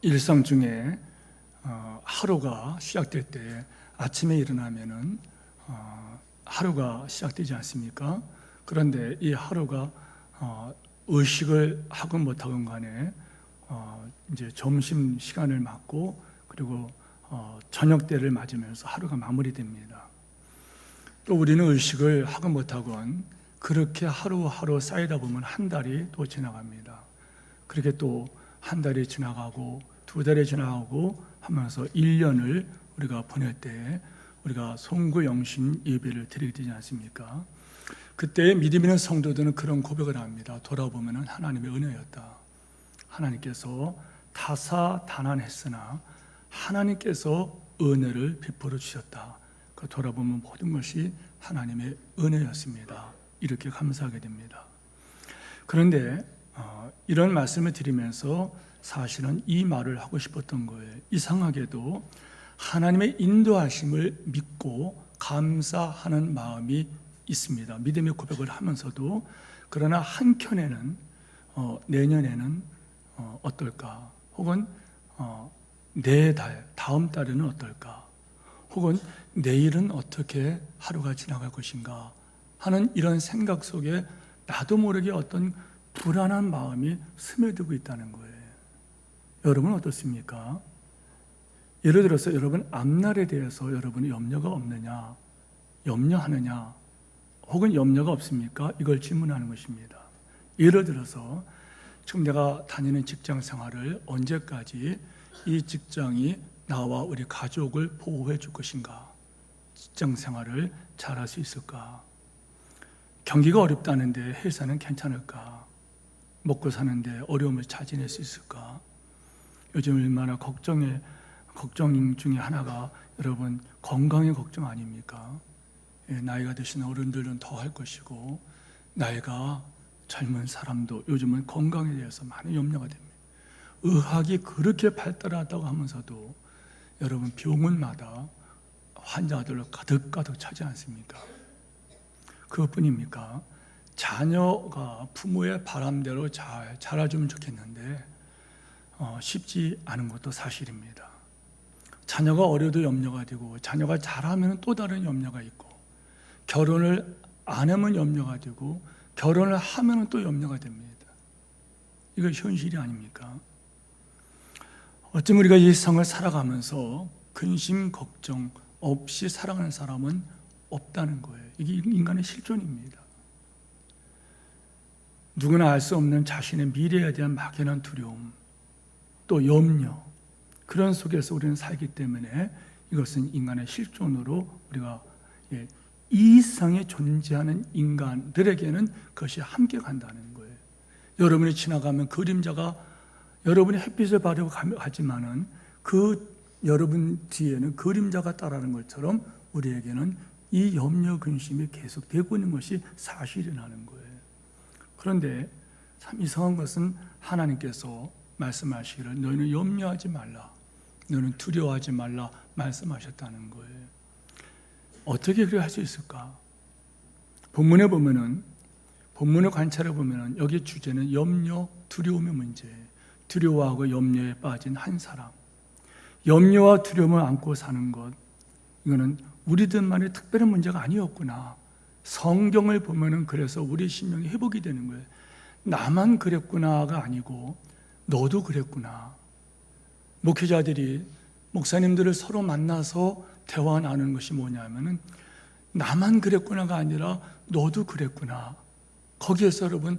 일상 중에 하루가 시작될 때 아침에 일어나면은 하루가 시작되지 않습니까? 그런데 이 하루가 의식을 하건 못하건 간에 이제 점심 시간을 맞고 그리고 저녁 때를 맞으면서 하루가 마무리됩니다. 또 우리는 의식을 하건 못하건 그렇게 하루하루 쌓이다 보면 한 달이 또 지나갑니다. 그렇게 또 한 달이 지나가고 두 달이 지나가고 하면서 1년을 우리가 보낼 때 우리가 송구영신 예배를 드리게 되지 않습니까? 그때 믿음 있는 성도들은 그런 고백을 합니다. 돌아보면 하나님의 은혜였다. 하나님께서 다사다난했으나 하나님께서 은혜를 베풀어 주셨다. 그 돌아보면 모든 것이 하나님의 은혜였습니다. 이렇게 감사하게 됩니다. 그런데 이런 말씀을 드리면서 사실은 이 말을 하고 싶었던 거예요. 이상하게도 하나님의 인도하심을 믿고 감사하는 마음이 있습니다. 믿음의 고백을 하면서도 그러나 한켠에는 내년에는 어떨까? 혹은 다음 달에는 어떨까? 혹은 내일은 어떻게 하루가 지나갈 것인가? 하는 이런 생각 속에 나도 모르게 어떤 불안한 마음이 스며들고 있다는 거예요. 여러분은 어떻습니까? 예를 들어서 여러분 앞날에 대해서 여러분이 염려가 없느냐? 염려하느냐? 혹은 염려가 없습니까? 이걸 질문하는 것입니다. 예를 들어서 지금 내가 다니는 직장 생활을 언제까지 이 직장이 나와 우리 가족을 보호해 줄 것인가? 직장 생활을 잘할 수 있을까? 경기가 어렵다는데 회사는 괜찮을까? 먹고 사는데 어려움을 자진할 수 있을까? 요즘 얼마나 걱정 중에 하나가 여러분 건강의 걱정 아닙니까? 나이가 드신 어른들은 더 할 것이고 나이가 젊은 사람도 요즘은 건강에 대해서 많은 염려가 됩니다. 의학이 그렇게 발달하다고 하면서도 여러분 병원마다 환자들로 가득가득 차지 않습니까? 그것뿐입니까? 자녀가 부모의 바람대로 잘 자라주면 좋겠는데 쉽지 않은 것도 사실입니다. 자녀가 어려도 염려가 되고 자녀가 잘하면 또 다른 염려가 있고 결혼을 안 하면 염려가 되고 결혼을 하면 또 염려가 됩니다. 이거 현실이 아닙니까? 어쩜 우리가 이 세상을 살아가면서 근심 걱정 없이 살아가는 사람은 없다는 거예요. 이게 인간의 실존입니다. 누구나 알 수 없는 자신의 미래에 대한 막연한 두려움, 또 염려, 그런 속에서 우리는 살기 때문에 이것은 인간의 실존으로 우리가 이 세상에 존재하는 인간들에게는 그것이 함께 간다는 거예요. 여러분이 지나가면 그림자가 여러분이 햇빛을 바르고 가지만은 그 여러분 뒤에는 그림자가 따라가는 것처럼 우리에게는 이 염려 근심이 계속되고 있는 것이 사실이라는 거예요. 그런데 참 이상한 것은 하나님께서 말씀하시기를 너희는 염려하지 말라, 너희는 두려워하지 말라 말씀하셨다는 거예요. 어떻게 그렇게 할 수 있을까? 본문에 보면은 본문을 관찰해 보면은 여기 주제는 염려, 두려움의 문제예요. 두려워하고 염려에 빠진 한 사람, 염려와 두려움을 안고 사는 것, 이거는 우리들만의 특별한 문제가 아니었구나. 성경을 보면은 그래서 우리 심령이 회복이 되는 거예요. 나만 그랬구나가 아니고 너도 그랬구나. 목회자들이 목사님들을 서로 만나서 대화 나누는 것이 뭐냐면은 나만 그랬구나가 아니라 너도 그랬구나. 거기에서 여러분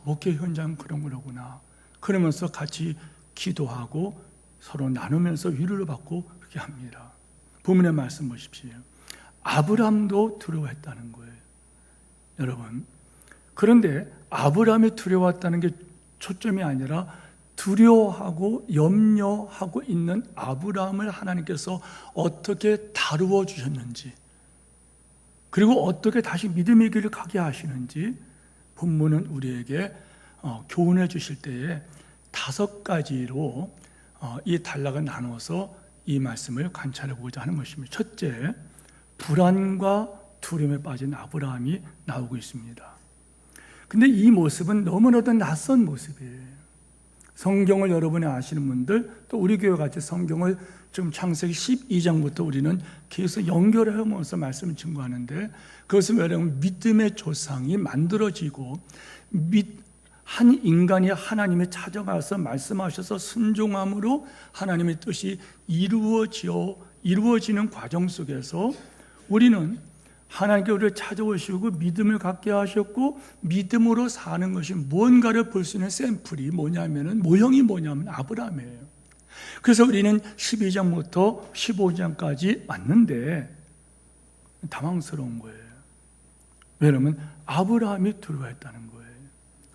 목회 현장 그런 거로구나. 그러면서 같이 기도하고 서로 나누면서 위로를 받고 그렇게 합니다. 본문의 말씀 보십시오. 아브라함도 두려워했다는 거예요. 여러분, 그런데 아브라함이 두려웠다는 게 초점이 아니라 두려워하고 염려하고 있는 아브라함을 하나님께서 어떻게 다루어 주셨는지, 그리고 어떻게 다시 믿음의 길을 가게 하시는지 본문은 우리에게 교훈해 주실 때에 5가지로 이 단락을 나누어서 이 말씀을 관찰해 보고자 하는 것입니다. 첫째, 불안과 두려움에 빠진 아브라함이 나오고 있습니다. 근데 이 모습은 너무나도 낯선 모습이에요. 성경을 여러분이 아시는 분들, 또 우리 교회 같이 성경을 지금 창세기 12장부터 우리는 계속 연결하면서 말씀을 증거하는데, 그것은 여러분 믿음의 조상이 만들어지고 한 인간이 하나님의 찾아가서 말씀하셔서 순종함으로 하나님의 뜻이 이루어지는 과정 속에서 우리는 하나님께 우리를 찾아오시고 믿음을 갖게 하셨고, 믿음으로 사는 것이 무언가를 볼 수 있는 샘플이 뭐냐면은, 모형이 뭐냐면 아브라함이에요. 그래서 우리는 12장부터 15장까지 왔는데 당황스러운 거예요. 왜냐하면 아브라함이 두려워했다는 거예요.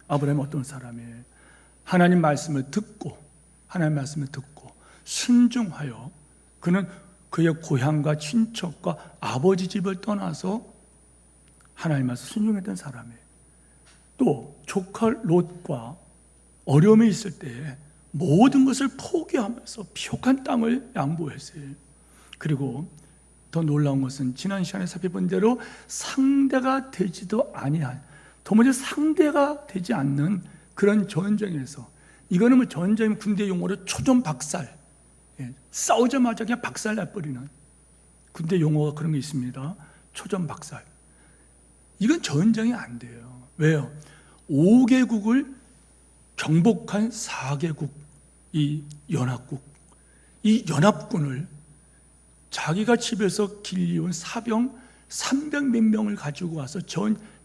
아브라함이 어떤 사람이에요? 하나님 말씀을 듣고 순종하여 그는 그의 고향과 친척과 아버지 집을 떠나서 하나님 말씀 순종했던 사람이에요. 또 조카 롯과 어려움이 있을 때에 모든 것을 포기하면서 비옥한 땅을 양보했어요. 그리고 더 놀라운 것은 지난 시간에 살펴본 대로 상대가 되지도 아니한, 도무지 상대가 되지 않는 그런 전쟁에서, 이거는 뭐 전쟁 군대 용어로 초전박살, 싸우자마자 그냥 박살 나버리는 군대 용어가 그런 게 있습니다. 초전박살. 이건 전쟁이 안 돼요. 왜요? 5개국을 정복한 4개국, 이 연합국, 이 연합군을 자기가 집에서 길리온 사병 300몇 명을 가지고 와서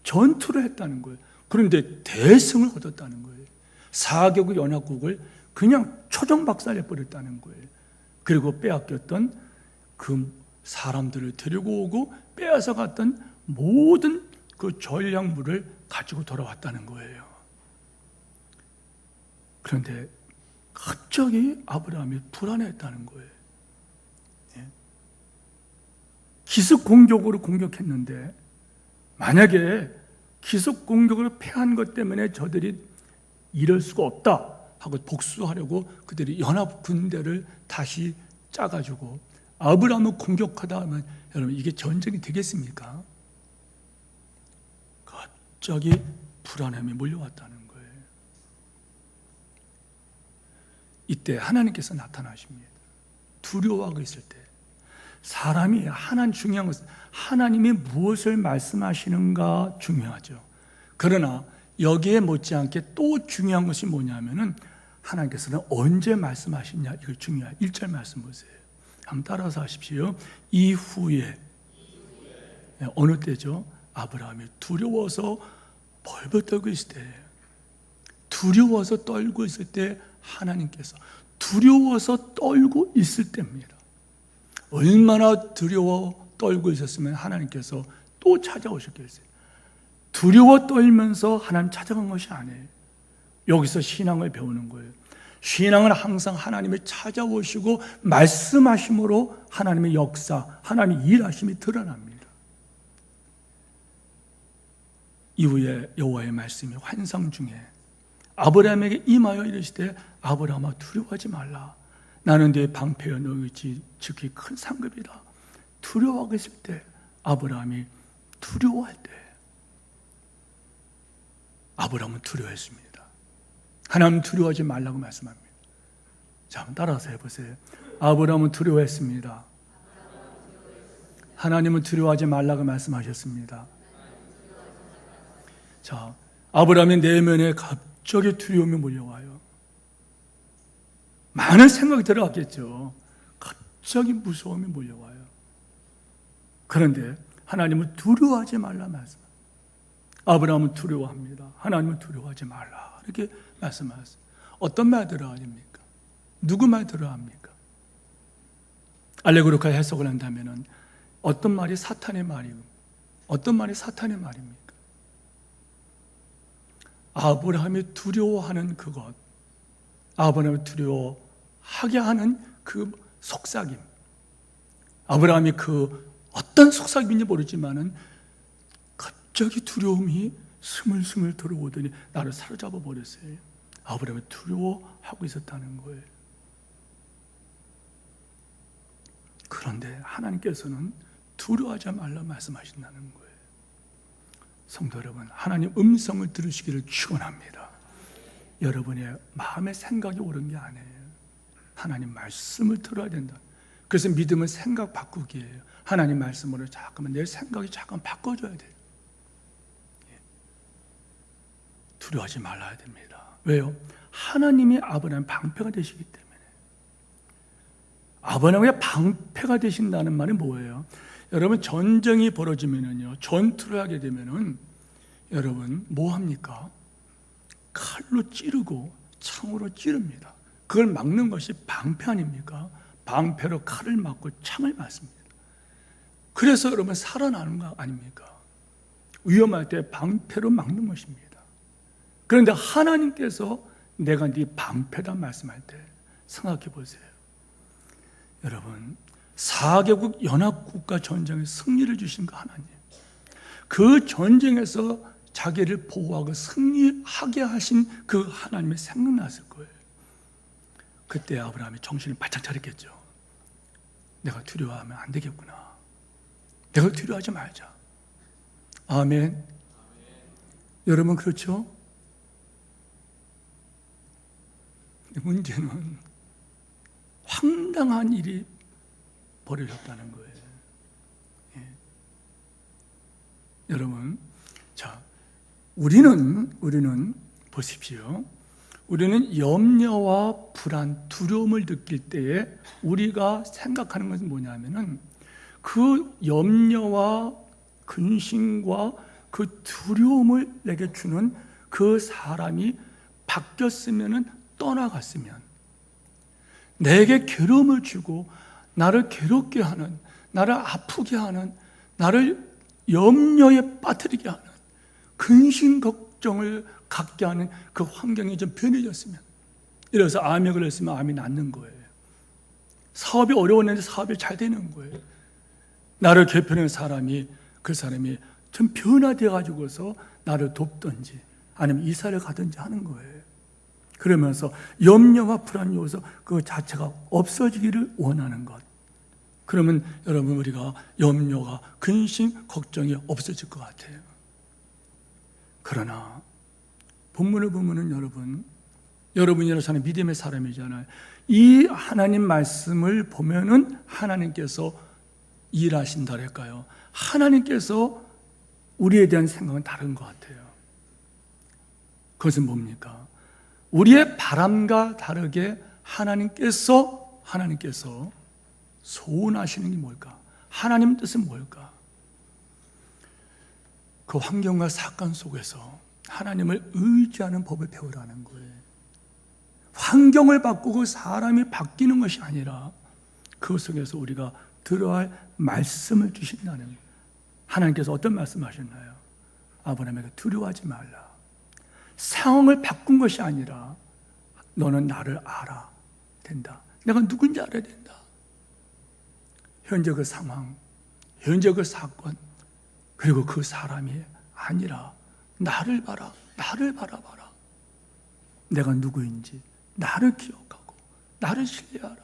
전투를 했다는 거예요. 그런데 대승을 거뒀다는 거예요. 4개국 연합국을 그냥 초정박살내 버렸다는 거예요. 그리고 빼앗겼던 그 사람들을 데리고 오고 빼앗아 갔던 모든 그 전략물을 가지고 돌아왔다는 거예요. 그런데 갑자기 아브라함이 불안했다는 거예요. 기습 공격으로 공격했는데, 만약에 기습 공격으로 패한 것 때문에 저들이 이럴 수가 없다 하고 복수하려고 그들이 연합 군대를 다시 짜가지고 아브라함을 공격하다 하면, 여러분 이게 전쟁이 되겠습니까? 갑자기 불안함이 몰려왔다는 거예요. 이때 하나님께서 나타나십니다. 두려워하고 있을 때 사람이 중요한 것은 하나님이 무엇을 말씀하시는가 중요하죠. 그러나 여기에 못지않게 또 중요한 것이 뭐냐면은, 하나님께서는 언제 말씀하시냐, 이걸 중요해요. 1절 말씀 보세요. 한번 따라서 하십시오. 이후에. 어느 때죠? 아브라함이 두려워서 벌벌 떨고 있을 때, 두려워서 떨고 있을 때, 하나님께서 두려워서 떨고 있을 때입니다. 얼마나 두려워 떨고 있었으면 하나님께서 또 찾아오셨겠어요. 두려워 떨면서 하나님 찾아간 것이 아니에요. 여기서 신앙을 배우는 거예요. 신앙은 항상 하나님이 찾아오시고 말씀하심으로 하나님의 역사, 하나님의 일하심이 드러납니다. 이후에 여호와의 말씀이 환상 중에 아브라함에게 임하여 이르시되, 아브라함아 두려워하지 말라. 나는 네 방패여 너희 지극히 큰 상급이다. 두려워하고 있을 때, 아브라함이 두려워할 때, 아브라함은 두려워했습니다. 하나님은 두려워하지 말라고 말씀합니다. 자, 한번 따라서 해보세요. 아브라함은 두려워했습니다. 하나님은 두려워하지 말라고 말씀하셨습니다. 자, 아브라함의 내면에 갑자기 두려움이 몰려와요. 많은 생각이 들어갔겠죠. 갑자기 무서움이 몰려와요. 그런데 하나님은 두려워하지 말라 말씀. 아브라함은 두려워합니다. 하나님은 두려워하지 말라 이렇게 말씀하셨어요. 어떤 말 들어야 됩니까? 누구 말 들어야 합니까? 알레고리카 해석을 한다면 어떤 말이 사탄의 말이고 어떤 말이 사탄의 말입니까? 아브라함이 두려워하는 그것, 아브라함이 두려워하게 하는 그 속삭임, 아브라함이 그 어떤 속삭임인지 모르지만은 갑자기 두려움이 스물스물 들어오더니 나를 사로잡아 버렸어요. 아브라함이 두려워하고 있었다는 거예요. 그런데 하나님께서는 두려워하지 말라 말씀하신다는 거예요. 성도 여러분, 하나님 음성을 들으시기를 축원합니다. 여러분의 마음의 생각이 옳은 게 아니에요. 하나님 말씀을 들어야 된다. 그래서 믿음은 생각 바꾸기예요. 하나님 말씀으로 잠깐만 내 생각이 잠깐 바꿔줘야 돼요. 두려워하지 말아야 됩니다. 왜요? 하나님이 아브라함의 방패가 되시기 때문에. 아브라함의 방패가 되신다는 말은 뭐예요? 여러분 전쟁이 벌어지면은요, 전투를 하게 되면은 여러분 뭐 합니까? 칼로 찌르고 창으로 찌릅니다. 그걸 막는 것이 방패 아닙니까? 방패로 칼을 맞고 창을 맞습니다. 그래서 여러분 살아나는 거 아닙니까? 위험할 때 방패로 막는 것입니다. 그런데 하나님께서 내가 네 방패다 말씀할 때 생각해 보세요. 여러분 4개국 연합국가 전쟁에 승리를 주신 그 하나님, 그 전쟁에서 자기를 보호하고 승리하게 하신 그 하나님이 생각났을 거예요. 그때 아브라함이 정신을 바짝 차렸겠죠. 내가 두려워하면 안 되겠구나. 내가 두려워하지 말자. 아멘. 여러분 그렇죠? 문제는 황당한 일이 벌어졌다는 거예요. 예. 여러분, 자, 우리는 보십시오. 우리는 염려와 불안, 두려움을 느낄 때에 우리가 생각하는 것은 뭐냐면은 그 염려와 근심과 그 두려움을 내게 주는 그 사람이 바뀌었으면은 떠나갔으면, 내게 괴로움을 주고 나를 괴롭게 하는, 나를 아프게 하는, 나를 염려에 빠뜨리게 하는, 근심 걱정을 갖게 하는 그 환경이 좀 변해졌으면, 이래서 암에 걸렸으면 암이 낫는 거예요. 사업이 어려웠는데 사업이 잘 되는 거예요. 나를 괴롭히는 사람이, 그 사람이 좀 변화되어 가지고서 나를 돕든지 아니면 이사를 가든지 하는 거예요. 그러면서 염려와 불안 요소 그 자체가 없어지기를 원하는 것. 그러면 여러분 우리가 염려가, 근심, 걱정이 없어질 것 같아요. 그러나 본문을 보면은 여러분이 저는 믿음의 사람이잖아요. 이 하나님 말씀을 보면은 하나님께서 일하신다랄까요? 하나님께서 우리에 대한 생각은 다른 것 같아요. 그것은 뭡니까? 우리의 바람과 다르게 하나님께서 소원하시는 게 뭘까? 하나님 뜻은 뭘까? 그 환경과 사건 속에서 하나님을 의지하는 법을 배우라는 거예요. 환경을 바꾸고 사람이 바뀌는 것이 아니라 그 속에서 우리가 들어야 할 말씀을 주신다는 거예요. 하나님께서 어떤 말씀하셨나요? 아브라함에게 두려워하지 말라. 상황을 바꾼 것이 아니라 너는 나를 알아 된다. 내가 누군지 알아야 된다. 현재 그 상황, 현재 그 사건, 그리고 그 사람이 아니라 나를 봐라, 나를 바라봐라. 내가 누구인지 나를 기억하고 나를 신뢰하라.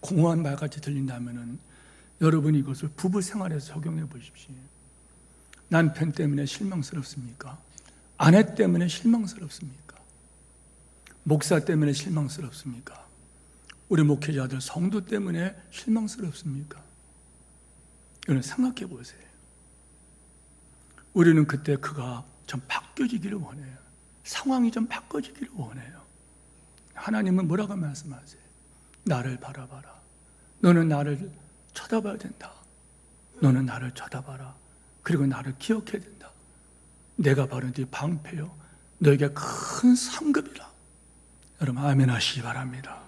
공허한 말같이 들린다면은 여러분이 이것을 부부 생활에서 적용해 보십시오. 남편 때문에 실망스럽습니까? 아내 때문에 실망스럽습니까? 목사 때문에 실망스럽습니까? 우리 목회자들 성도 때문에 실망스럽습니까? 이걸 생각해 보세요. 우리는 그때 그가 좀 바뀌어지기를 원해요. 상황이 좀 바꿔지기를 원해요. 하나님은 뭐라고 말씀하세요? 나를 바라봐라. 너는 나를 쳐다봐야 된다. 너는 나를 쳐다봐라. 그리고 나를 기억해야 된다. 내가 바로 네 방패요, 너에게 큰 상급이라. 여러분 아멘 하시기 바랍니다.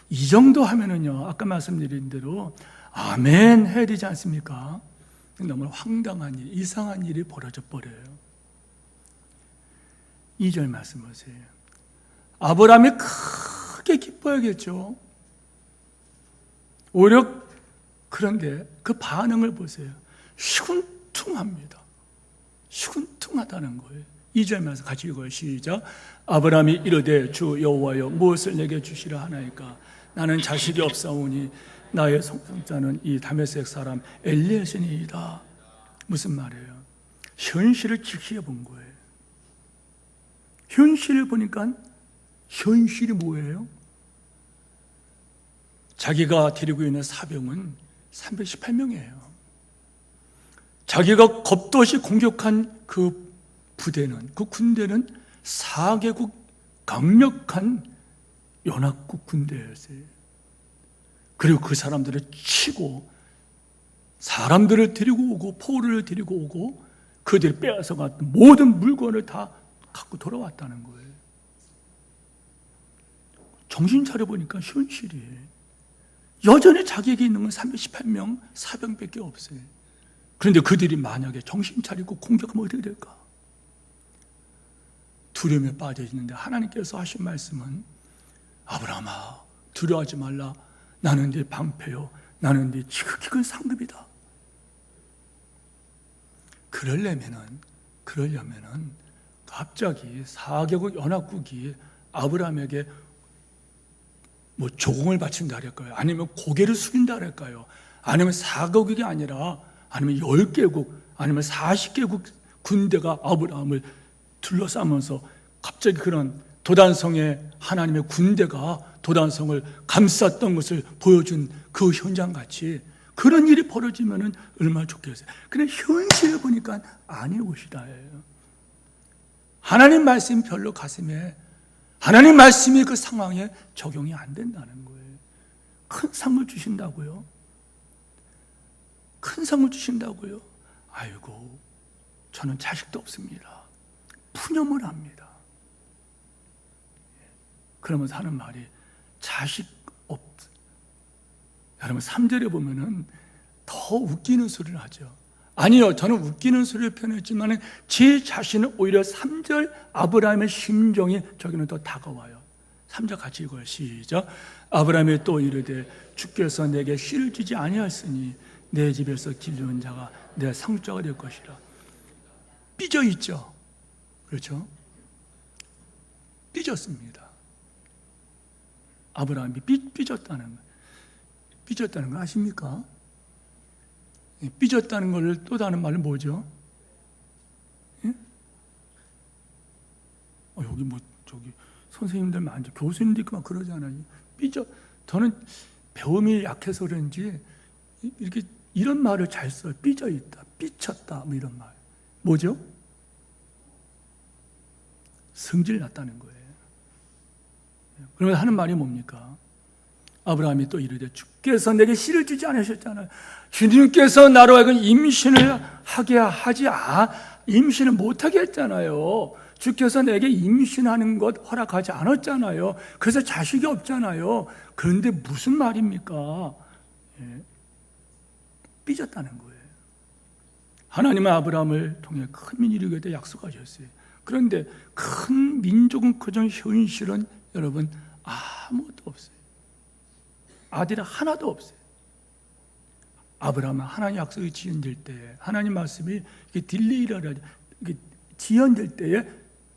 이 정도 하면은요, 아까 말씀드린 대로 아멘 해야 되지 않습니까? 너무 황당한 일, 이상한 일이 벌어져 버려요. 2절 말씀 보세요. 아브라함이 크게 기뻐하겠죠. 오히려 그런데 그 반응을 보세요. 시큰둥합니다. 시큰둥하다는 거예요. 2절 말씀 같이 읽어요. 시작. 아브라함이 이르되 주 여호와여 무엇을 내게 주시라 하나이까? 나는 자식이 없사오니 나의 성자는 이 다메섹 사람 엘리에셀이다. 무슨 말이에요? 현실을 직시해 본 거예요. 현실을 보니까 현실이 뭐예요? 자기가 데리고 있는 사병은 318명이에요. 자기가 겁도 없이 공격한 그 부대는, 그 군대는 4개국 강력한 연합국 군대였어요. 그리고 그 사람들을 치고 사람들을 데리고 오고 포로를 데리고 오고 그들이 빼앗아갔던 모든 물건을 다 갖고 돌아왔다는 거예요. 정신 차려보니까 현실이에요. 여전히 자기에게 있는 건 318명 사병밖에 없어요. 그런데 그들이 만약에 정신 차리고 공격하면 어떻게 될까? 두려움에 빠져 있는데 하나님께서 하신 말씀은 아브라함아 두려워하지 말라. 나는 네 방패요. 나는 네 지극히 큰 상급이다. 그러려면은 갑자기 4개국 연합국이 아브라함에게 뭐 조공을 바친다 할까요? 아니면 고개를 숙인다 할까요? 아니면 4개국이 아니라 아니면 10개국 아니면 40개국 군대가 아브라함을 둘러싸면서 갑자기 그런 도단성에 하나님의 군대가 도단성을 감쌌던 것을 보여준 그 현장같이 그런 일이 벌어지면 얼마나 좋겠어요. 근데 현실을 보니까 아닐 것이다예요. 하나님 말씀이 별로 가슴에 하나님 말씀이 그 상황에 적용이 안 된다는 거예요. 큰 상을 주신다고요? 큰 상을 주신다고요? 아이고 저는 자식도 없습니다. 푸념을 합니다. 그러면서 하는 말이 자식 없. 여러분 3절에 보면은 더 웃기는 소리를 하죠. 아니요, 저는 웃기는 소리를 표현했지만 제 자신은 오히려 3절 아브라함의 심정이 저기는 더 다가와요. 3절 같이 읽어요. 시작. 아브라함이 또 이르되 주께서 내게 씨를 주지 아니하였으니 내 집에서 기르는 자가 내 상주가 될 것이라. 삐져 있죠. 그렇죠? 삐졌습니다. 아브라함이 삐졌다는 거 아십니까? 삐졌다는 걸 또 다른 말은 뭐죠? 예? 여기 뭐 저기 선생님들 많죠. 교수님도 있고 막 그러잖아요. 저는 배움이 약해서 그런지 이렇게 이런 말을 잘 써요. 삐져 있다, 삐쳤다, 뭐 이런 말. 뭐죠? 성질 났다는 거예요. 그러면 하는 말이 뭡니까? 아브라함이 또 이르되 주께서 내게 씨를 주지 않으셨잖아요. 주님께서 나로 하여금 임신을 하게 하지 임신을 못하게 했잖아요. 주께서 내게 임신하는 것 허락하지 않았잖아요. 그래서 자식이 없잖아요. 그런데 무슨 말입니까? 삐졌다는 거예요. 하나님은 아브라함을 통해 큰 민족이 되게 약속하셨어요. 그런데 큰 민족은 그저 현실은 여러분 아무것도 없어요. 아들이 하나도 없어요. 아브라함은 하나님 약속이 지연될 때, 하나님 말씀이 딜레이라 지연될 때에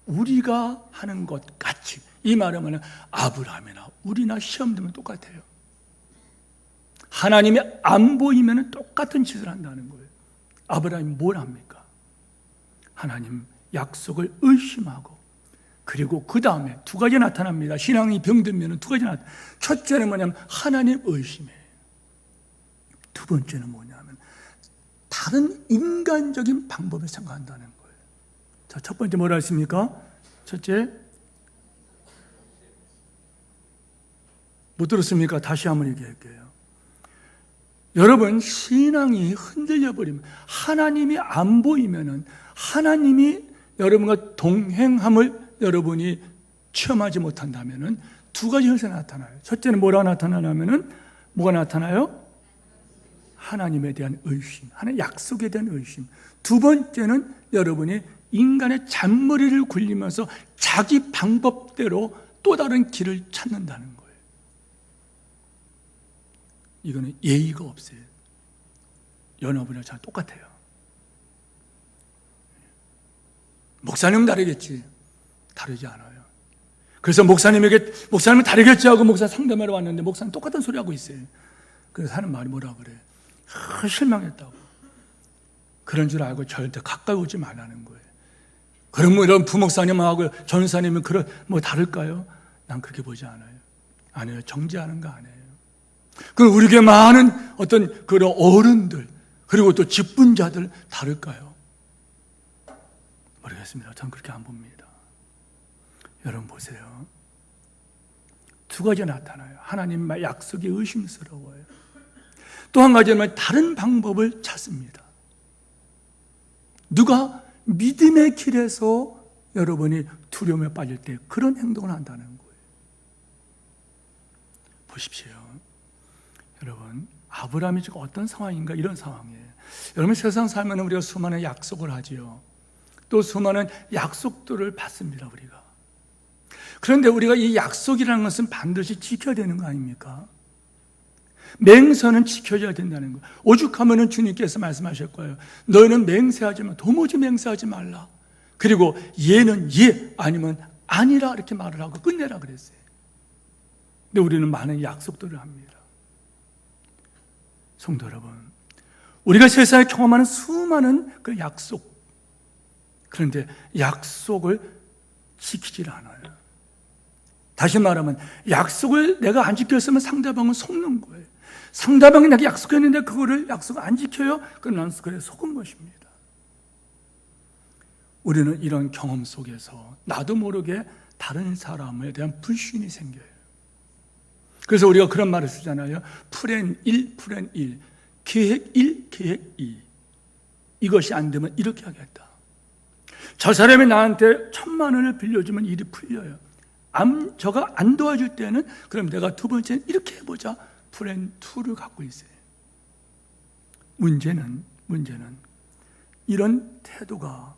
우리가 하는 것 같이, 이 말하면 아브라함이나 우리나 시험 들면 똑같아요. 하나님이 안 보이면 똑같은 짓을 한다는 거예요. 아브라함이 뭘 합니까? 하나님 약속을 의심하고, 그리고 그 다음에 두 가지 나타납니다. 신앙이 병들면 두 가지 나타납니다. 첫째는 뭐냐면 하나님 의심이에요. 두 번째는 뭐냐면 다른 인간적인 방법을 생각한다는 거예요. 자, 첫 번째 뭐라 했습니까? 첫째, 못 들었습니까? 다시 한번 얘기할게요. 여러분, 신앙이 흔들려 버리면, 하나님이 안 보이면은, 하나님이 여러분과 동행함을 여러분이 체험하지 못한다면은 두 가지 현상이 나타나요. 첫째는 뭐라고 나타나냐면은 뭐가 나타나요? 하나님에 대한 의심, 하나님 약속에 대한 의심. 두 번째는 여러분이 인간의 잔머리를 굴리면서 자기 방법대로 또 다른 길을 찾는다는 거예요. 이거는 예의가 없어요. 연합이랑 잘 똑같아요. 목사님 다르겠지. 다르지 않아요. 그래서 목사님은 다르겠지 하고 목사 상담하러 왔는데 목사님 똑같은 소리 하고 있어요. 그래서 하는 말이 뭐라 그래요? 실망했다고. 그런 줄 알고 절대 가까이 오지 말라는 거예요. 그럼 뭐 이런 부목사님하고 전사님은 뭐 다를까요? 난 그렇게 보지 않아요. 아니에요. 정죄하는 거 아니에요. 그럼 우리에게 많은 어떤 그런 어른들, 그리고 또 직분자들 다를까요? 모르겠습니다. 전 그렇게 안 봅니다. 여러분 보세요. 두 가지 나타나요. 하나님의 약속이 의심스러워요. 또 한 가지는 다른 방법을 찾습니다. 누가 믿음의 길에서 여러분이 두려움에 빠질 때 그런 행동을 한다는 거예요. 보십시오. 여러분, 아브라함이 지금 어떤 상황인가? 이런 상황이에요. 여러분, 세상 살면 우리가 수많은 약속을 하지요. 또 수많은 약속들을 받습니다, 우리가. 그런데 우리가 이 약속이라는 것은 반드시 지켜야 되는 거 아닙니까? 맹세는 지켜져야 된다는 거예요. 오죽하면 주님께서 말씀하실 거예요. 너희는 맹세하지 마. 도무지 맹세하지 말라. 그리고 예는 예, 아니면 아니라 이렇게 말을 하고 끝내라 그랬어요. 근데 우리는 많은 약속들을 합니다. 성도 여러분, 우리가 세상에 경험하는 수많은 그 약속, 그런데 약속을 지키질 않아요. 다시 말하면 약속을 내가 안 지켰으면 상대방은 속는 거예요. 상대방이 내가 약속했는데 그거를 약속을 안 지켜요? 그건 난 그래 속은 것입니다. 우리는 이런 경험 속에서 나도 모르게 다른 사람에 대한 불신이 생겨요. 그래서 우리가 그런 말을 쓰잖아요. 플랜 1, 플랜 1, 계획 1, 계획 2. 이것이 안 되면 이렇게 하겠다. 저 사람이 나한테 1,000만 원을 빌려주면 일이 풀려요. 저가 안 도와줄 때는 그럼 내가 두 번째는 이렇게 해보자. 플랜 2를 갖고 있어요. 문제는 이런 태도가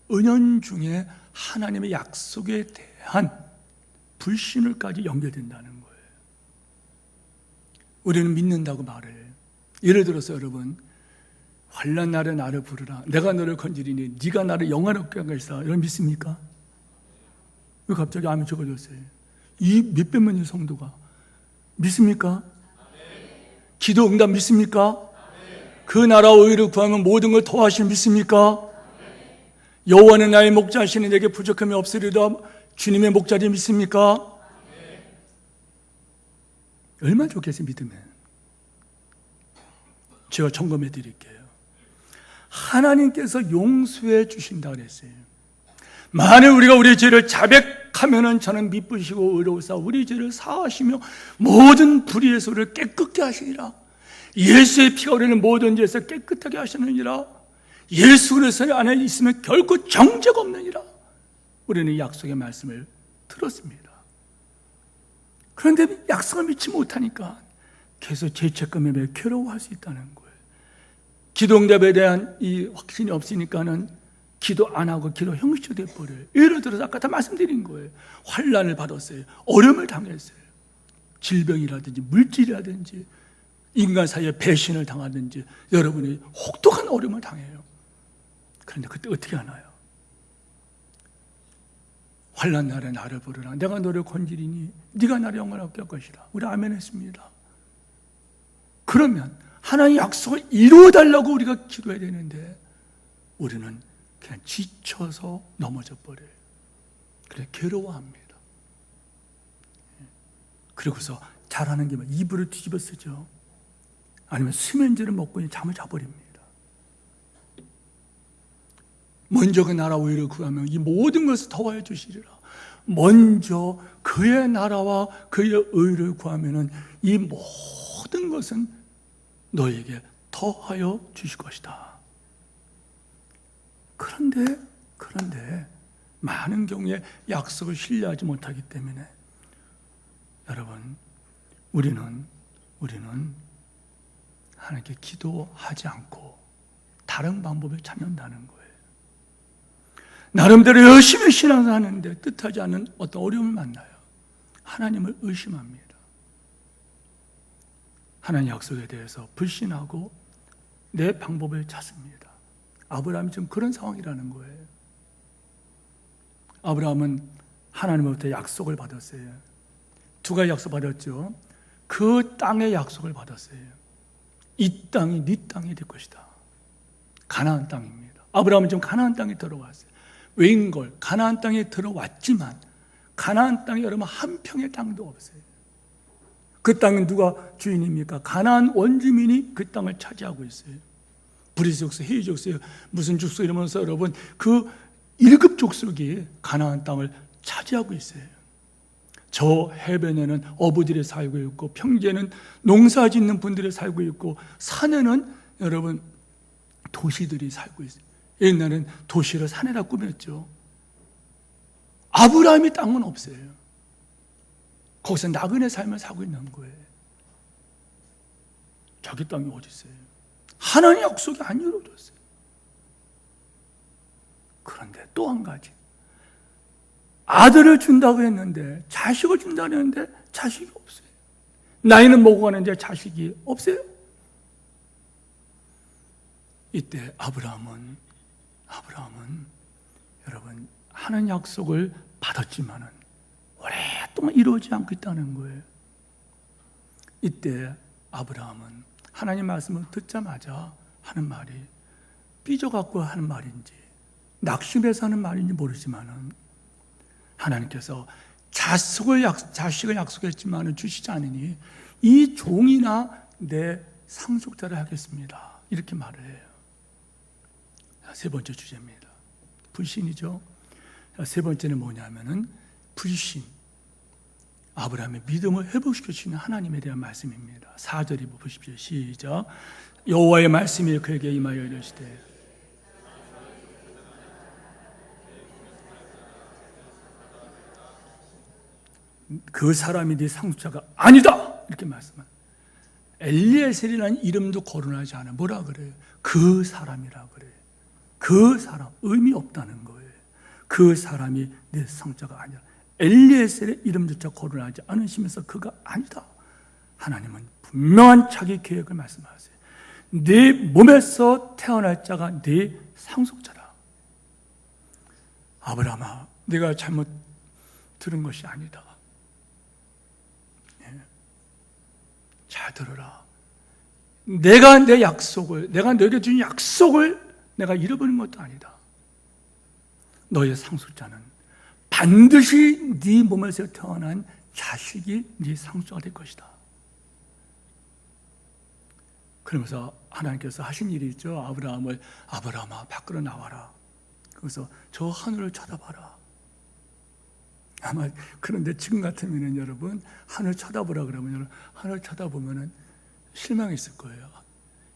은연중에 하나님의 약속에 대한 불신을까지 연결된다는 거예요. 우리는 믿는다고 말해요. 예를 들어서 여러분, 환난 날에 나를 부르라. 내가 너를 건지리니 네가 나를 영화롭게 하겠다. 여러분 믿습니까? 왜 갑자기 아멘 적어줬어요? 이 몇백만의 성도가 믿습니까? 기도 응답 믿습니까? 그 나라 의를 구하면 모든 걸 더하시는 믿습니까? 여호와는 나의 목자시니 내게 부족함이 없으리라. 주님의 목자리 믿습니까? 얼마나 좋겠어요, 믿으면. 제가 점검해 드릴게요. 하나님께서 용서해 주신다 그랬어요. 만일 우리가 우리 죄를 자백하면은 저는 미쁘시고 의로우사 우리 죄를 사하시며 모든 불의에서 우리를 깨끗게 하시니라. 예수의 피가 우리를 모든 죄에서 깨끗하게 하시느니라. 예수 그리스도 안에 있으면 결코 정죄가 없느니라. 우리는 이 약속의 말씀을 들었습니다. 그런데 약속을 믿지 못하니까 계속 죄책감에 매여 괴로워할 수 있다는 거예요. 기도 응답에 대한 이 확신이 없으니까는 기도 안 하고 기도 형식이 돼버려요. 예를 들어서 아까 다 말씀드린 거예요. 환난을 받았어요. 어려움을 당했어요. 질병이라든지 물질이라든지 인간 사이에 배신을 당하든지 여러분이 혹독한 어려움을 당해요. 그런데 그때 어떻게 하나요? 환난 날에 나를 부르라. 내가 너를 건지리니 네가 나를 영원하게 할 것이라. 우리 아멘 했습니다. 그러면 하나님의 약속을 이루어달라고 우리가 기도해야 되는데 우리는 그냥 지쳐서 넘어져 버려요. 그래 괴로워합니다. 그리고서 잘하는 게 뭐 이불을 뒤집어 쓰죠. 아니면 수면제를 먹고 잠을 자버립니다. 먼저 그 나라 의를 구하면 이 모든 것을 더하여 주시리라. 먼저 그의 나라와 그의 의를 구하면은 이 모든 것은 너에게 더하여 주실 것이다. 그런데 많은 경우에 약속을 신뢰하지 못하기 때문에 여러분 우리는 하나님께 기도하지 않고 다른 방법을 찾는다는 거예요. 나름대로 열심히 신앙하는데 뜻하지 않은 어떤 어려움을 만나요. 하나님을 의심합니다. 하나님 약속에 대해서 불신하고 내 방법을 찾습니다. 아브라함이 지금 그런 상황이라는 거예요. 아브라함은 하나님으로부터 약속을 받았어요. 두 가지 약속 받았죠. 그 땅의 약속을 받았어요. 이 땅이 네 땅이 될 것이다. 가나안 땅입니다. 아브라함은 지금 가나안 땅에 들어왔어요. 외인걸 가나안 땅에 들어왔지만 가나안 땅에 여러분 한 평의 땅도 없어요. 그 땅은 누가 주인입니까? 가나안 원주민이 그 땅을 차지하고 있어요. 브리스 족속, 헤이 족속, 무슨 족속 이러면서 여러분 그 1급 족속이 가나안 땅을 차지하고 있어요. 저 해변에는 어부들이 살고 있고 평지에는 농사 짓는 분들이 살고 있고 산에는 여러분 도시들이 살고 있어요. 옛날엔 도시를 산에다 꾸몄죠. 아브라함이 땅은 없어요. 거기서 나그네 삶을 살고 있는 거예요. 자기 땅이 어디 있어요? 하나님의 약속이 안 이루어졌어요. 그런데 또 한 가지, 아들을 준다고 했는데 자식을 준다고 했는데 자식이 없어요. 나이는 먹어가는데 자식이 없어요. 이때 아브라함은 여러분 하나님 약속을 받았지만은 오랫동안 이루어지지 않고 있다는 거예요. 이때 아브라함은 하나님 말씀을 듣자마자 하는 말이 삐져갖고 하는 말인지 낙심해서 하는 말인지 모르지만은 하나님께서 자식을 약속했지만은 주시지 않으니 이 종이나 내 상속자를 하겠습니다. 이렇게 말을 해요. 세 번째 주제입니다. 불신이죠. 세 번째는 뭐냐면은 불신. 아브라함의 믿음을 회복시켜주시는 하나님에 대한 말씀입니다. 4절에 보십시오. 시작. 여호와의 말씀이 그에게 임하여 이르시되 그 사람이 네 상속자가 아니다 이렇게 말씀합니다. 엘리에셀이라는 이름도 거론하지 않아. 뭐라 그래요? 그 사람이라 그래요. 그 사람, 의미 없다는 거예요. 그 사람이 내 상속자가 아니라 엘리에셀의 이름조차 거론하지 않으시면서 그가 아니다. 하나님은 분명한 자기 계획을 말씀하세요. 네 몸에서 태어날 자가 네 상속자라. 아브라함아, 네가 잘못 들은 것이 아니다. 잘 들어라. 내가 내 약속을, 내가 너에게 준 약속을 내가 잃어버린 것도 아니다. 너의 상속자는 반드시 네 몸에서 태어난 자식이 네 상속자가 될 것이다. 그러면서 하나님께서 하신 일이 있죠. 아브라함아 밖으로 나와라. 그래서 저 하늘을 쳐다봐라. 아마 그런데 지금 같으면 여러분 하늘 쳐다보라 그러면 여러분 하늘 쳐다보면은 실망했을 거예요.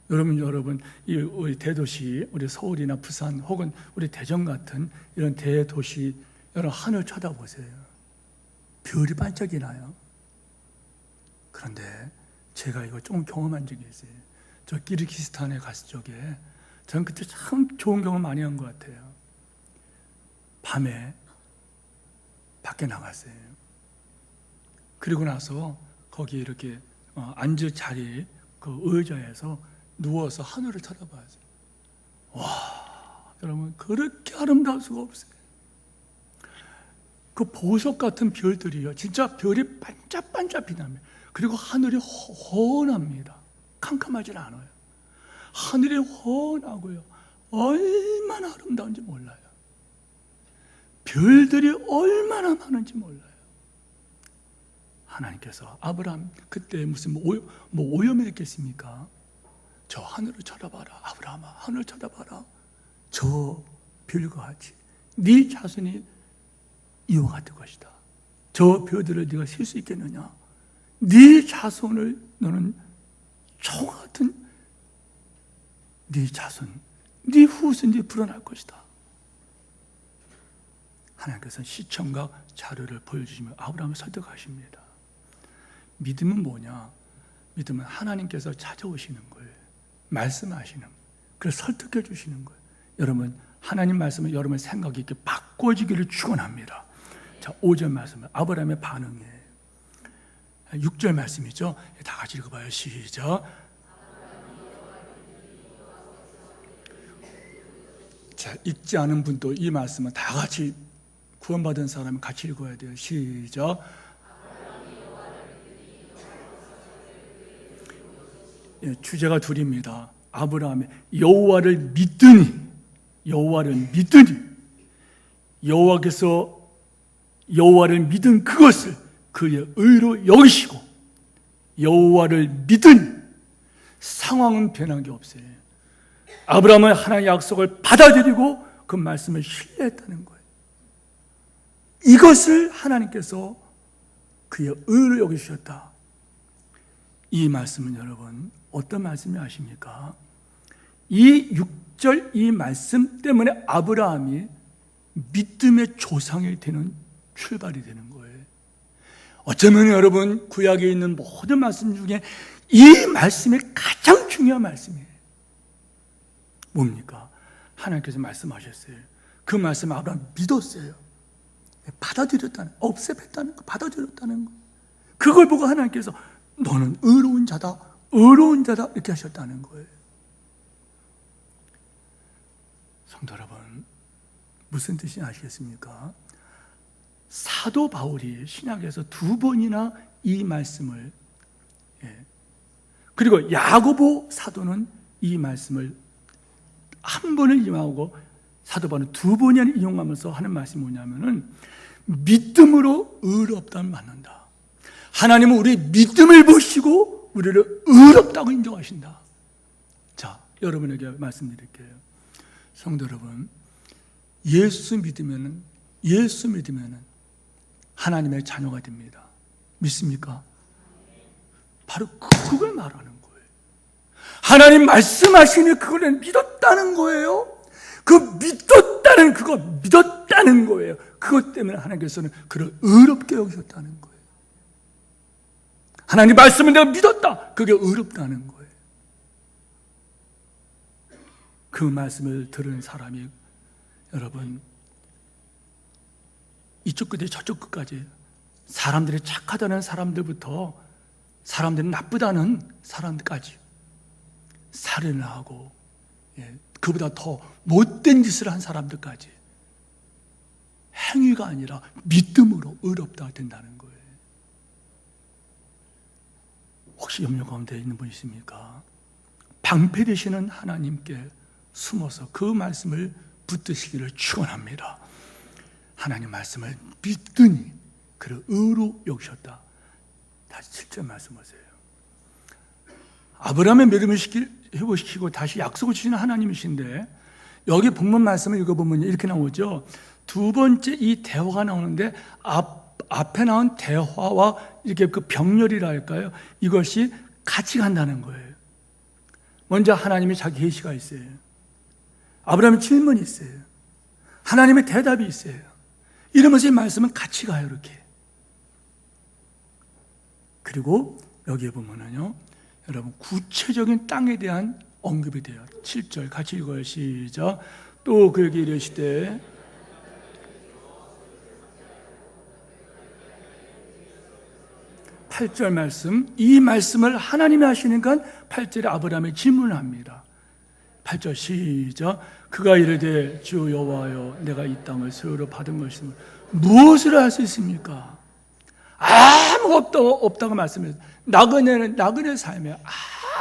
여러분 이 우리 대도시, 우리 서울이나 부산 혹은 우리 대전 같은 이런 대도시 여러분 하늘 쳐다보세요. 별이 반짝이나요? 그런데 제가 이거 조금 경험한 적이 있어요. 저 키르기스탄에 갔을 적에 저는 그때 참 좋은 경험 많이 한 것 같아요. 밤에 밖에 나갔어요. 그리고 나서 거기 이렇게 앉을 자리 그 의자에서 누워서 하늘을 쳐다봤어요. 와, 여러분 그렇게 아름다울 수가 없어요. 그 보석 같은 별들이요, 진짜 별이 반짝반짝 빛납니다. 그리고 하늘이 훤합니다. 캄캄하지 않아요. 하늘이 훤하고요, 얼마나 아름다운지 몰라요. 별들이 얼마나 많은지 몰라요. 하나님께서 아브라함 그때 무슨 오염이 있겠습니까? 저 하늘을 쳐다봐라. 아브라함아 하늘 쳐다봐라. 저 별과 같이 네 자손이 이와 같을 것이다. 저 별들을 네가 셀 수 있겠느냐? 네 자손을 너는 저와 같은 네 자손, 네 후손들이 불어날 것이다. 하나님께서 시청각 자료를 보여주시며 아브라함을 설득하십니다. 믿음은 뭐냐? 믿음은 하나님께서 찾아오시는 거예요. 말씀하시는 거예요. 그래서 설득해 주시는 거예요. 여러분 하나님 말씀은 여러분의 생각이 이렇게 바꿔지기를 축원합니다. 자, 5절 말씀, 아브라함의 반응이에요. 6절 말씀이죠. 다 같이 읽어봐요. 시작. 자, 읽지 않은 분도 이 말씀은 다 같이 구원받은 사람은 같이 읽어야 돼요. 시작. 예, 주제가 둘입니다. 아브라함의 여호와를 믿더니 여호와께서 여호와를 믿은 그것을 그의 의로 여기시고 여호와를 믿은 상황은 변한 게 없어요. 아브라함은 하나님의 약속을 받아들이고 그 말씀을 신뢰했다는 거예요. 이것을 하나님께서 그의 의로 여기셨다. 이 말씀은 여러분 어떤 말씀이 아십니까? 이 6절 이 말씀 때문에 아브라함이 믿음의 조상이 되는 출발이 되는 거예요. 어쩌면 여러분 구약에 있는 모든 말씀 중에 이 말씀이 가장 중요한 말씀이에요. 뭡니까? 하나님께서 말씀하셨어요. 그 말씀 아브라함 믿었어요. 받아들였다는, 억셉했다는 거, 받아들였다는 거. 그걸 보고 하나님께서 너는 의로운 자다, 의로운 자다 이렇게 하셨다는 거예요. 성도 여러분, 무슨 뜻인지 아시겠습니까? 사도 바울이 신약에서 2번이나 이 말씀을, 그리고 야고보 사도는 이 말씀을 한 번을 임하고 사도 바울은 2번이나 이용하면서 하는 말씀이 뭐냐면은 믿음으로 의롭다는 받는다. 하나님은 우리 믿음을 보시고 우리를 의롭다고 인정하신다. 자, 여러분에게 말씀드릴게요. 성도 여러분, 예수 믿으면은 하나님의 자녀가 됩니다. 믿습니까? 바로 그걸 말하는 거예요. 하나님 말씀하시니 그걸 믿었다는 거예요. 그 믿었다는 거예요. 그것 때문에 하나님께서는 그를 의롭게 여기셨다는 거예요. 하나님 말씀은 내가 믿었다. 그게 의롭다는 거예요. 그 말씀을 들은 사람이 여러분 이쪽 끝에 저쪽 끝까지 사람들이 착하다는 사람들부터 사람들이 나쁘다는 사람들까지 살인을 하고 그보다 더 못된 짓을 한 사람들까지 행위가 아니라 믿음으로 의롭다 된다는 거예요. 혹시 염려 가운데 있는 분 있습니까? 방패 되시는 하나님께 숨어서 그 말씀을 붙드시기를 축원합니다. 하나님 말씀을 믿더니 그를 의로 여기셨다. 다시 7절 말씀하세요. 아브라함의 믿음을 회복시키고 다시 약속을 주시는 하나님이신데 여기 본문 말씀을 읽어보면 이렇게 나오죠. 2번째 이 대화가 나오는데 앞에 나온 대화와 이렇게 그 병렬이라 할까요? 이것이 같이 간다는 거예요. 먼저 하나님이 자기 계시가 있어요. 아브라함의 질문이 있어요. 하나님의 대답이 있어요. 이러면서 이 말씀은 같이 가요, 이렇게. 그리고 여기에 보면은요, 여러분 구체적인 땅에 대한 언급이 돼요. 7절 같이 읽어요. 시작. 또 그에게 이르시되 8절 말씀, 이 말씀을 하나님이 하시니까 8절에 아브라함이 질문을 합니다. 8절 시작. 그가 이르되 주 여호와여 내가 이 땅을 소유로 받은 것이면 무엇을 할 수 있습니까? 아무것도 없다고 말씀해서 나그네 삶에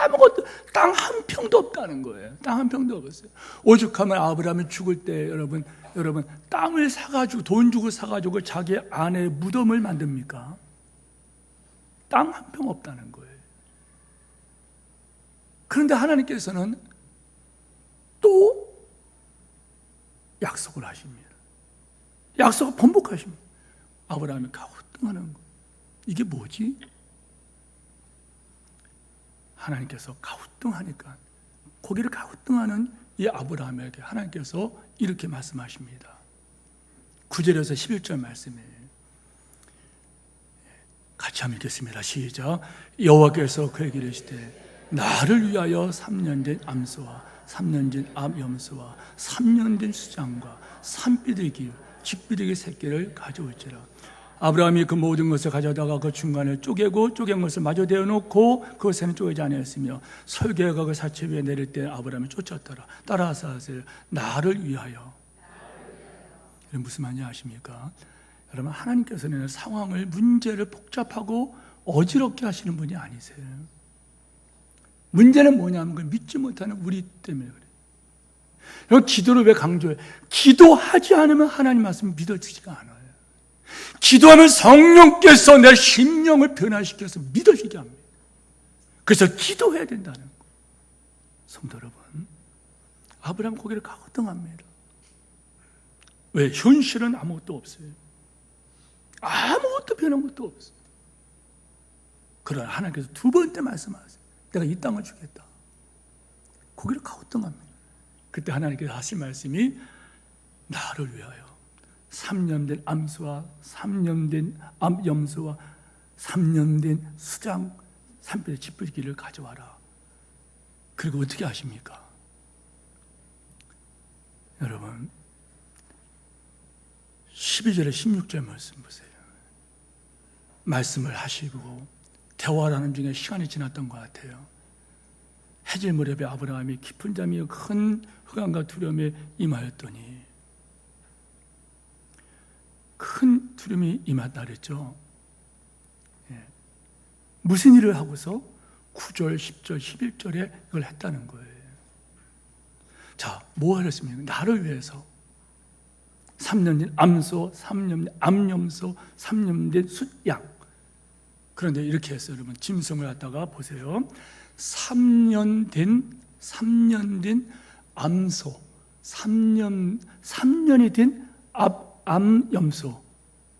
아무것도 땅 한 평도 없다는 거예요. 땅 한 평도 없었어요. 오죽하면 아브라함이 죽을 때 여러분 땅을 사가지고 돈 주고 사가지고 자기 아내의 무덤을 만듭니까? 땅 한 평 없다는 거예요. 그런데 하나님께서는 또 약속을 하십니다. 약속을 번복하십니다. 아브라함이 가우뚱하는 거예요. 이게 뭐지? 하나님께서 가우뚱하니까 고개를 가우뚱하는 이 아브라함에게 하나님께서 이렇게 말씀하십니다. 9절에서 11절 말씀이에요. 같이 한번 읽겠습니다. 시작. 여호와께서 그에게 이르시되 나를 위하여 3년 된 암소와 3년 된 암염소와 3년 된 수장과 산비둘기 직비둘기 새끼를 가져올지라. 아브라함이 그 모든 것을 가져다가 그 중간을 쪼개고 쪼갠 것을 마저 대어놓고 그것에는 쪼개지 아니하였으며 설계가 그 사체 위에 내릴 때 아브라함이 쫓았더라. 따라서 하세요. 나를 위하여. 무슨 말인지 아십니까? 여러분 하나님께서는 상황을 문제를 복잡하고 어지럽게 하시는 분이 아니세요. 문제는 뭐냐면 그걸 믿지 못하는 우리 때문에 그래요. 여러분, 기도를 왜 강조해요? 기도하지 않으면 하나님 말씀이 믿어지지가 않아요. 기도하면 성령께서 내 심령을 변화시켜서 믿어지게 합니다. 그래서 기도해야 된다는 거예요. 성도 여러분, 아브라함 고개를 가거등합니다. 왜? 현실은 아무것도 없어요. 아무것도 변한 것도 없어요. 그러나 하나님께서 두 번째 말씀하세요. 내가 이 땅을 주겠다. 고개를 가거등합니다. 그때 하나님께서 하신 말씀이 나를 위하여 3년 된 암수와 3년 된 암염소와 3년 된 수장 3뼈의 짚을기를 가져와라. 그리고 어떻게 하십니까? 여러분, 12절에 16절 말씀 보세요. 말씀을 하시고 대화를 하는 중에 시간이 지났던 것 같아요. 해질 무렵에 아브라함이 깊은 잠이 큰 흑암과 두려움에 임하였더니, 큰 두려움이 임했다 그랬죠. 무슨 일을 하고서 9절, 10절, 11절에 이걸 했다는 거예요. 자, 뭐 하랬습니까? 나를 위해서 3년 된 암소, 3년 된 암염소, 3년 된 숫양. 그런데 이렇게 했어요. 여러분, 짐승을 갖다가 보세요. 3년 된 암소, 3년이 된 암염소,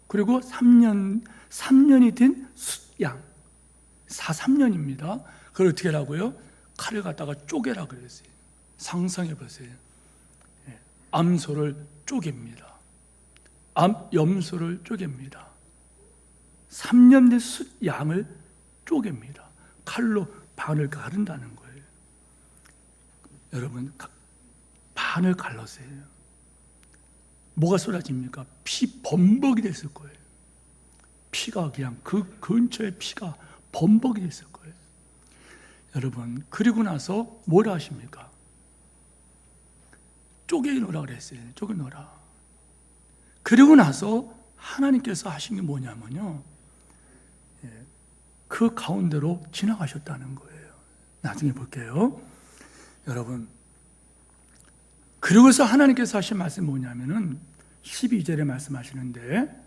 그리고 3년이 된 숫양. 3년입니다. 그걸 어떻게 하라고요? 칼을 갖다가 쪼개라 그랬어요. 상상해 보세요. 암소를 쪼갭니다. 암염소를 쪼갭니다. 3년 된 숫양을 쪼갭니다. 칼로 반을 가른다는 거예요. 여러분, 반을 갈랐어요. 뭐가 쏟아집니까? 피 범벅이 됐을 거예요. 피가 그냥 그 근처에 피가 범벅이 됐을 거예요. 여러분, 그리고 나서 뭐라 하십니까? 쪼개놓으라 그랬어요. 쪼개놓으라. 그리고 나서 하나님께서 하신 게 뭐냐면요, 그 가운데로 지나가셨다는 거예요. 나중에 볼게요. 여러분, 그러고서 하나님께서 하신 말씀이 뭐냐면은 12절에 말씀하시는데,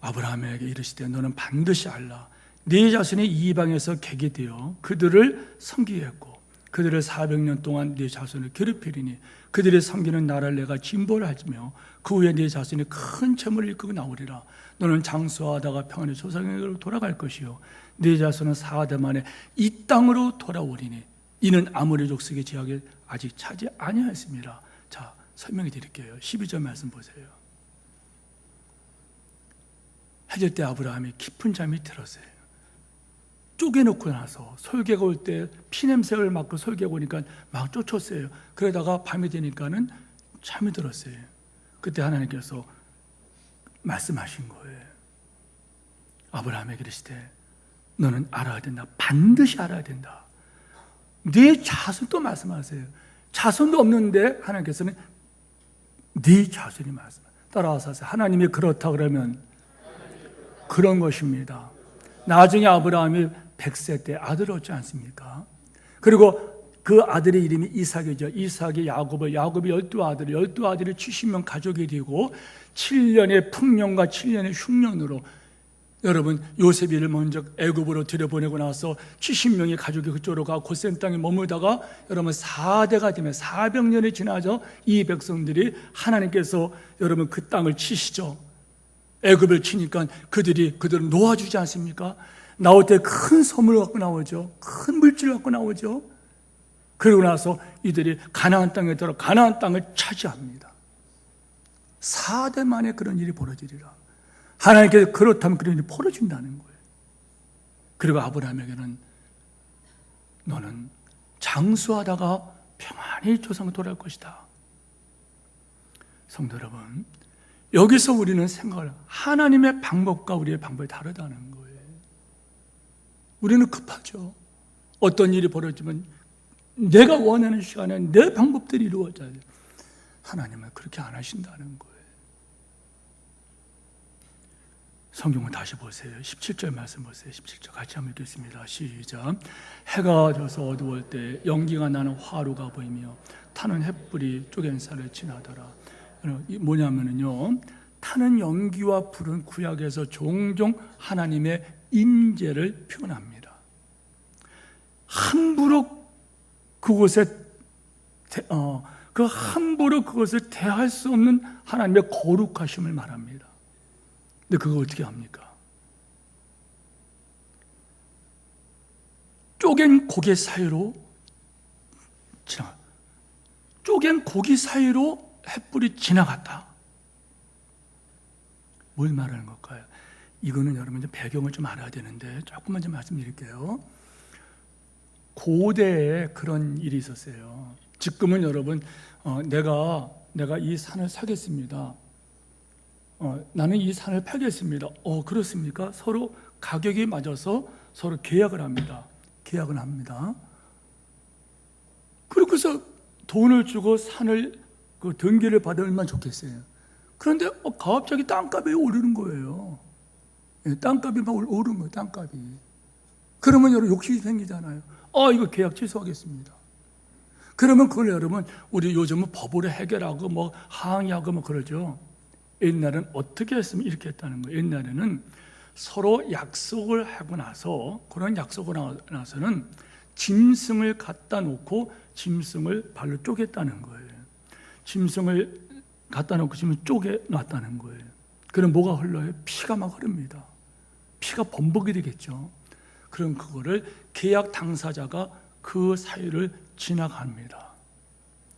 아브라함에게 이르시되 너는 반드시 알라. 네 자손이 이방에서 객이 되어 그들을 섬기게 했고 그들을 400년 동안 네 자손을 괴롭히리니 그들의 섬기는 나라를 내가 진보를 하며 그 후에 네 자손이 큰 재물을 일으키고 나오리라. 너는 장수하다가 평안의 조상에게로 돌아갈 것이요 네 자손은 4대 만에 이 땅으로 돌아오리니 이는 아모리 족속의 지역에 아직 차지 아니하였습니다. 자, 설명해 드릴게요. 12절 말씀 보세요. 해질 때 아브라함이 깊은 잠이 들었어요. 쪼개놓고 나서 솔개가 올 때 피냄새를 맡고 솔개가 오니까 막 쫓았어요. 그러다가 밤이 되니까는 잠이 들었어요. 그때 하나님께서 말씀하신 거예요. 아브라함에게 이르시되 너는 알아야 된다. 반드시 알아야 된다. 네 자손도 말씀하세요. 자손도 없는데 하나님께서는 네 자손이 말씀. 따라와서 하나님이 그렇다 그러면 그런 것입니다. 나중에 아브라함이 100세 때 아들을 얻지 않습니까? 그리고 그 아들의 이름이 이삭이죠. 이삭이 야곱이 12아들, 12아들이 70명 가족이 되고 7년의 풍년과 7년의 흉년으로 여러분 요셉이를 먼저 애굽으로 들여보내고 나서 70명의 가족이 그쪽으로 가 고센 땅에 머물다가 여러분 4대가 되면 400년이 지나서 이 백성들이 하나님께서 여러분 그 땅을 치시죠. 애굽을 치니까 그들을 놓아주지 않습니까? 나올 때 큰 선물을 갖고 나오죠. 큰 물질을 갖고 나오죠. 그러고 나서 이들이 가나안 땅에 들어 가나안 땅을 차지합니다. 4대 만에 그런 일이 벌어지리라. 하나님께서 그렇다면 그런 일이 벌어진다는 거예요. 그리고 아브라함에게는 너는 장수하다가 평안히 조상으로 돌아올 것이다. 성도 여러분, 여기서 우리는 생각을 하나님의 방법과 우리의 방법이 다르다는 거예요. 우리는 급하죠. 어떤 일이 벌어지면 내가 원하는 시간에 내 방법들이 이루어져야 돼요. 하나님은 그렇게 안 하신다는 거예요. 성경을 다시 보세요. 17절 말씀 보세요. 17절 같이 한번 읽겠습니다. 시작. 해가 져서 어두울 때 연기가 나는 화루가 보이며 타는 횃불이 쪼갠 산을 지나더라. 뭐냐면요, 타는 연기와 불은 구약에서 종종 하나님의 임재를 표현합니다. 함부로 그곳에 함부로 그것을 대할 수 없는 하나님의 거룩하심을 말합니다. 근데 그거 어떻게 합니까? 쪼갠 고개 사이로 쪼갠 고기 사이로 횃불이 지나갔다. 뭘 말하는 걸까요? 이거는 여러분 배경을 좀 알아야 되는데 조금만 좀 말씀드릴게요. 고대에 그런 일이 있었어요. 지금은 여러분 내가 이 산을 사겠습니다. 나는 이 산을 팔겠습니다. 그렇습니까? 서로 가격이 맞아서 서로 계약을 합니다. 계약을 합니다. 그래서 돈을 주고 산을 그 등기를 받으면 좋겠어요. 그런데 갑자기 땅값이 오르는 거예요. 땅값이 막 오르는 거예요. 땅값이. 그러면 여러분 욕심이 생기잖아요. 이거 계약 취소하겠습니다. 그러면 그걸 여러분 우리 요즘은 법으로 해결하고 뭐 항의하고 뭐 그러죠. 옛날에는 어떻게 했으면 이렇게 했다는 거예요. 옛날에는 서로 약속을 하고 나서, 그런 약속을 하고 나서는 짐승을 갖다 놓고 짐승을 발로 쪼갰다는 거예요. 짐승을 갖다 놓고 짐을 쪼개놨다는 거예요. 그럼 뭐가 흘러요? 피가 막 흐릅니다. 피가 범벅이 되겠죠. 그럼 그거를 계약 당사자가 그 사이를 지나갑니다.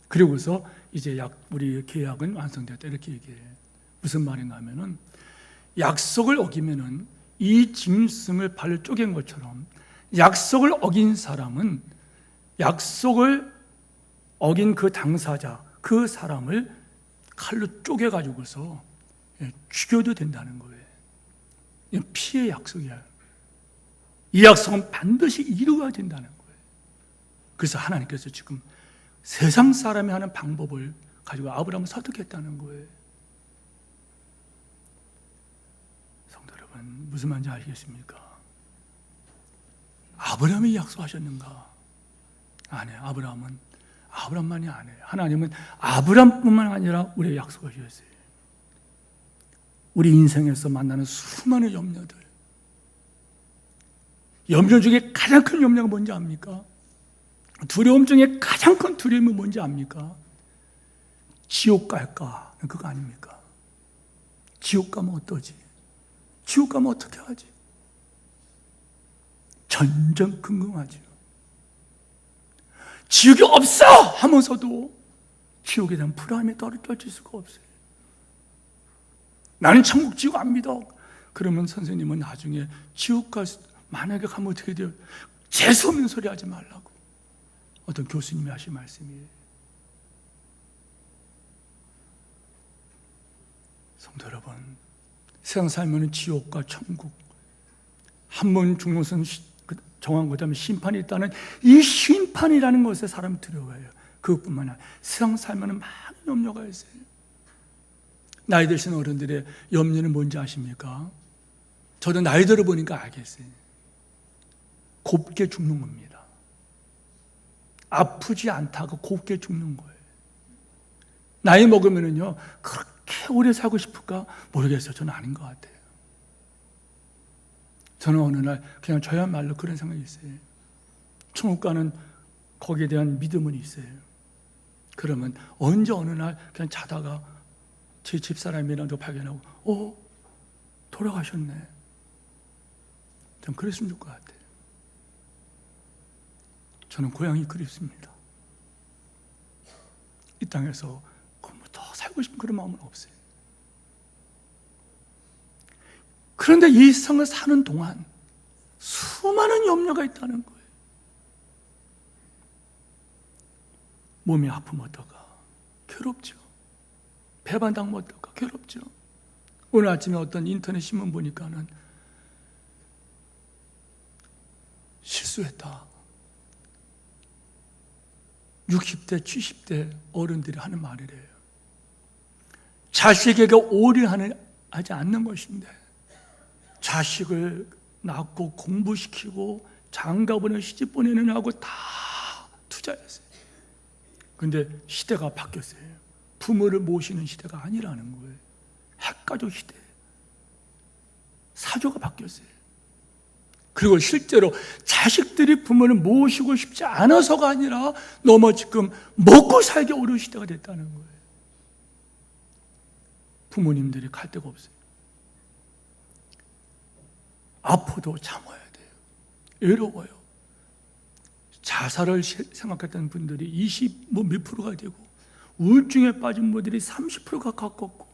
그리고서 이제 우리 계약은 완성됐다 이렇게 얘기해요. 무슨 말인가 하면은 약속을 어기면은 이 짐승을 발로 쪼갠 것처럼 약속을 어긴 사람은 약속을 어긴 그 당사자, 그 사람을 칼로 쪼개가지고서 죽여도 된다는 거예요. 피의 약속이야. 이 약속은 반드시 이루어야 된다는 거예요. 그래서 하나님께서 지금 세상 사람이 하는 방법을 가지고 아브라함을 설득했다는 거예요. 성도 여러분, 무슨 말인지 아시겠습니까? 아브라함이 약속하셨는가? 아니에요. 아브라함만이 아니에요. 하나님은 아브라함뿐만 아니라 우리에게 약속하셨어요. 우리 인생에서 만나는 수많은 염려들, 염려 중에 가장 큰 염려가 뭔지 압니까? 두려움 중에 가장 큰 두려움이 뭔지 압니까? 지옥 갈까? 그거 아닙니까? 지옥 가면 어떠지? 지옥 가면 어떻게 하지? 전전긍긍하죠. 지옥이 없어! 하면서도 지옥에 대한 불안함이 떨어질 수가 없어요. 나는 천국 지옥 안 믿어. 그러면 선생님은 나중에 지옥 만약에 가면 어떻게 돼요? 재수없는 소리 하지 말라고 어떤 교수님이 하신 말씀이에요. 성도 여러분, 세상 살면 지옥과 천국, 한 번 죽는 것은 정한 것 다음에 심판이 있다는 이 심판이라는 것에 사람이 두려워해요. 그것뿐만 아니라 세상 살면 많은 염려가 있어요. 나이 드신 어른들의 염려는 뭔지 아십니까? 저도 나이 들어 보니까 알겠어요. 곱게 죽는 겁니다. 아프지 않다고 곱게 죽는 거예요. 나이 먹으면은요, 그렇게 오래 살고 싶을까? 모르겠어요. 저는 아닌 것 같아요. 저는 어느 날 그냥 저야말로 그런 생각이 있어요. 천국 가는 거기에 대한 믿음은 있어요. 그러면 언제 어느 날 그냥 자다가 제 집사람이라도 발견하고 돌아가셨네. 좀 그랬으면 좋을 것 같아요. 저는 고향이 그립습니다. 이 땅에서 더 살고 싶은 그런 마음은 없어요. 그런데 이 세상을 사는 동안 수많은 염려가 있다는 거예요. 몸이 아프면 어떨까? 괴롭죠. 배반당하면 어떨까? 괴롭죠. 오늘 아침에 어떤 인터넷 신문 보니까는 실수했다. 60대, 70대 어른들이 하는 말이래요. 자식에게 오리하지 않는 것인데 자식을 낳고 공부시키고 장가보내 시집 보내는 하고 다 투자했어요. 근데 시대가 바뀌었어요. 부모를 모시는 시대가 아니라는 거예요. 핵가족 시대. 사조가 바뀌었어요. 그리고 실제로 자식들이 부모를 모시고 싶지 않아서가 아니라 너무 지금 먹고 살기 어려운 시대가 됐다는 거예요. 부모님들이 갈 데가 없어요. 아파도 참아야 돼요. 외로워요. 자살을 생각했던 분들이 20몇 프로가 되고, 우울증에 빠진 분들이 30%가 가깝고,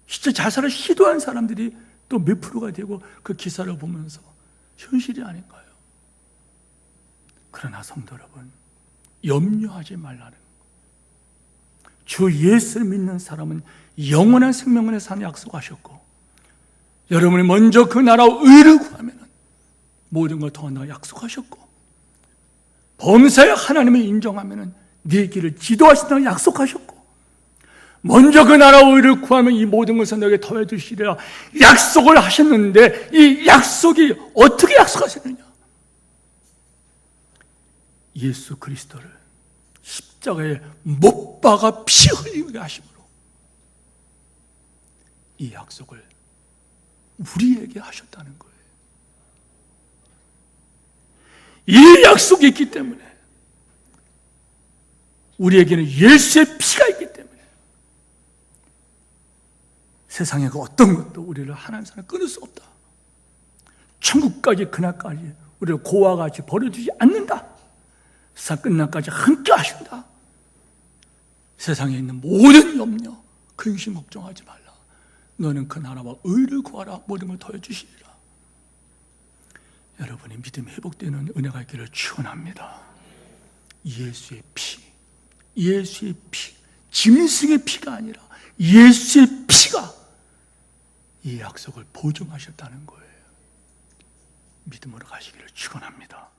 진짜 자살을 시도한 사람들이 또 몇 프로가 되고, 그 기사를 보면서 현실이 아닌가요? 그러나 성도 여러분, 염려하지 말라는 거. 주 예수를 믿는 사람은 영원한 생명을 사는 약속하셨고, 여러분이 먼저 그 나라와 의를 구하면 모든 걸 더한다고 약속하셨고, 범사에 하나님을 인정하면 네 길을 지도하신다고 약속하셨고, 먼저 그 나라와 의를 구하면 이 모든 것을 너에게 더해 주시리라 약속을 하셨는데, 이 약속이 어떻게 약속하셨느냐? 예수 그리스도를 십자가에 못 박아 피 흘리게 하심으로 이 약속을 우리에게 하셨다는 거예요. 이 약속이 있기 때문에, 우리에게는 예수의 피가 있기 때문에 세상의 그 어떤 것도 우리를 하나님 사람 끊을 수 없다. 천국까지 그날까지 우리를 고와 같이 버려두지 않는다. 세상 끝날까지 함께 하신다. 세상에 있는 모든 염려, 근심 걱정하지 말라. 너는 그 나라와 의를 구하라. 모든 걸 더해 주시리라. 여러분의 믿음이 회복되는 은혜가 있기를 축원합니다. 예수의 피, 예수의 피, 짐승의 피가 아니라 예수의 피가 이 약속을 보증하셨다는 거예요. 믿음으로 가시기를 축원합니다.